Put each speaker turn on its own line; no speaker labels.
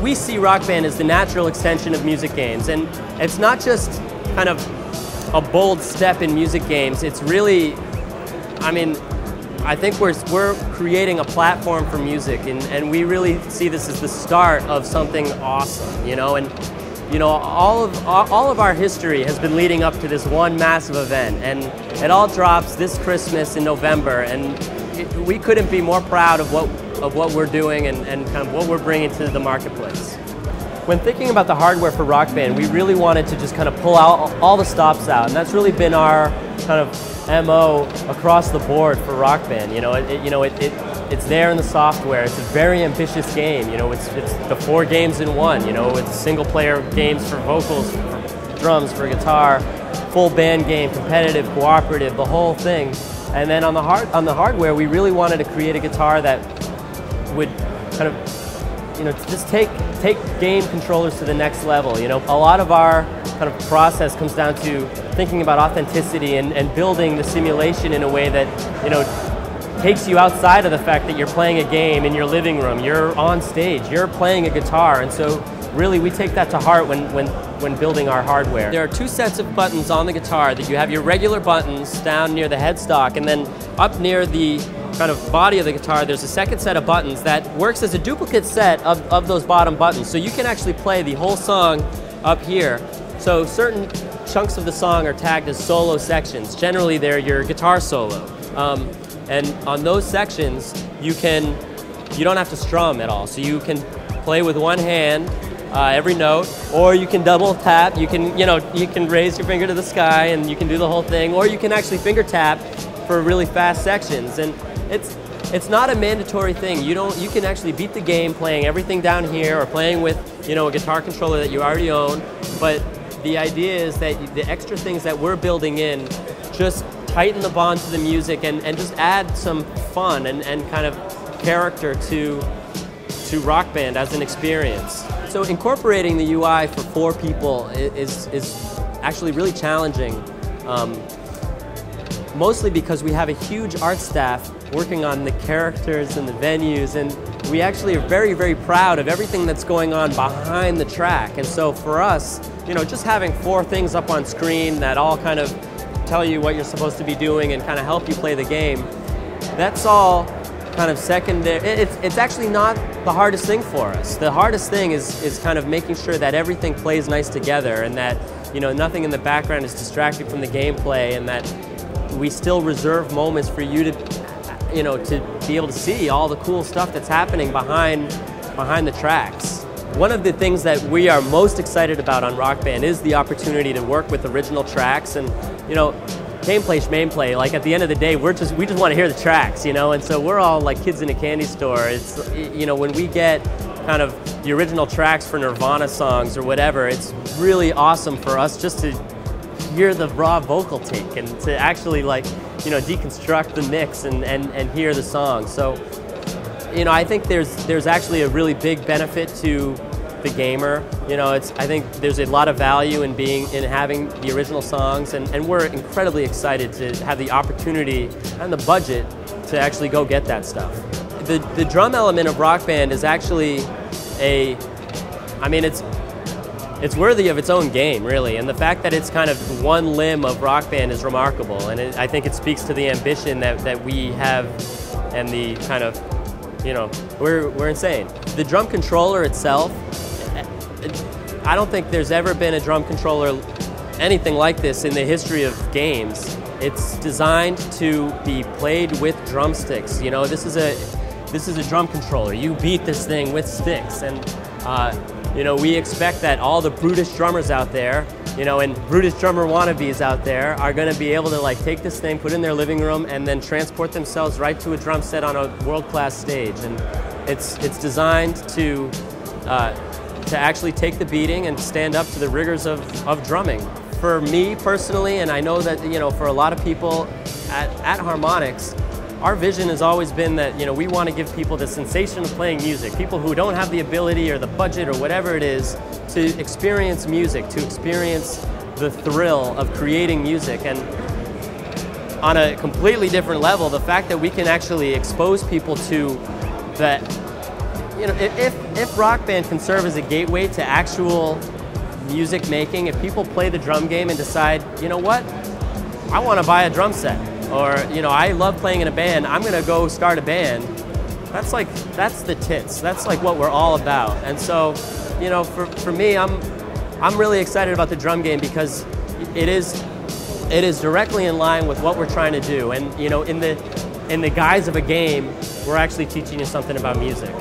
We see Rock Band as the natural extension of music games, and it's not just kind of a bold step in music games. It's really, I think we're creating a platform for music, and we really see this as the start of something awesome, you know. And you know, all of our history has been leading up to this one massive event, and it all drops this Christmas in November, and we couldn't be more proud of what we're doing and kind of what we're bringing to the marketplace. When thinking about the hardware for Rock Band, we really wanted to just kind of pull out all the stops out, and that's really been our kind of MO across the board for Rock Band. You know, it's there in the software. It's a very ambitious game. You know, it's the 4 games in one. You know, it's single-player games for vocals, for drums, for guitar, full band game, competitive, cooperative, the whole thing. And then on the hardware, we really wanted to create a guitar that would kind of, you know, just take game controllers to the next level. You know, a lot of our kind of process comes down to thinking about authenticity and building the simulation in a way that, you know, takes you outside of the fact that you're playing a game in your living room. You're on stage, you're playing a guitar, and so really we take that to heart when building our hardware. There are 2 sets of buttons on the guitar. That you have your regular buttons down near the headstock, and then up near the kind of body of the guitar, there's a second set of buttons that works as a duplicate set of those bottom buttons. So you can actually play the whole song up here. So certain chunks of the song are tagged as solo sections. Generally, they're your guitar solo. And on those sections, you don't have to strum at all. So you can play with one hand every note, or you can double tap. You can raise your finger to the sky, and you can do the whole thing, or you can actually finger tap for really fast sections. And it's not a mandatory thing. You can actually beat the game playing everything down here, or playing with, you know, a guitar controller that you already own. But the idea is that the extra things that we're building in just tighten the bond to the music and just add some fun and kind of character to Rock Band as an experience. So incorporating the UI for 4 people is actually really challenging, mostly because we have a huge art staff working on the characters and the venues, and we actually are very, very proud of everything that's going on behind the track. And so for us, you know, just having 4 things up on screen that all kind of tell you what you're supposed to be doing and kind of help you play the game, that's all kind of secondary. It's actually not the hardest thing for us. The hardest thing is kind of making sure that everything plays nice together, and that, you know, nothing in the background is distracting from the gameplay, and that we still reserve moments for you to, you know, to be able to see all the cool stuff that's happening behind the tracks. One of the things that we are most excited about on Rock Band is the opportunity to work with original tracks. And, you know, gameplay schmameplay, like at the end of the day, we just want to hear the tracks, you know, and so we're all like kids in a candy store. It's, you know, when we get kind of the original tracks for Nirvana songs or whatever, it's really awesome for us just to hear the raw vocal take and to actually, like, you know, deconstruct the mix and hear the song. So, you know, I think there's actually a really big benefit to the gamer. You know, I think there's a lot of value in having the original songs, and we're incredibly excited to have the opportunity and the budget to actually go get that stuff. The drum element of Rock Band is actually it's worthy of its own game, really, and the fact that it's kind of one limb of Rock Band is remarkable, and I think it speaks to the ambition that we have and the kind of, you know, we're insane. The drum controller itself, I don't think there's ever been a drum controller anything like this in the history of games. It's designed to be played with drumsticks. You know, this is a drum controller. You beat this thing with sticks, and you know, we expect that all the brutish drummers out there, you know, and brutish drummer wannabes out there are going to be able to, like, take this thing, put it in their living room, and then transport themselves right to a drum set on a world-class stage. And it's designed to actually take the beating and stand up to the rigors of drumming. For me personally, and I know that, you know, for a lot of people at Harmonix, our vision has always been that, you know, we want to give people the sensation of playing music. People who don't have the ability or the budget or whatever it is to experience music, to experience the thrill of creating music. And on a completely different level, the fact that we can actually expose people to that, you know, if Rock Band can serve as a gateway to actual music making, if people play the drum game and decide, you know what, I want to buy a drum set, or you know, I love playing in a band, I'm going to go start a band. That's the tits. That's like what we're all about. And so, you know, for me, I'm really excited about the drum game because it is directly in line with what we're trying to do. And you know, in the guise of a game, we're actually teaching you something about music.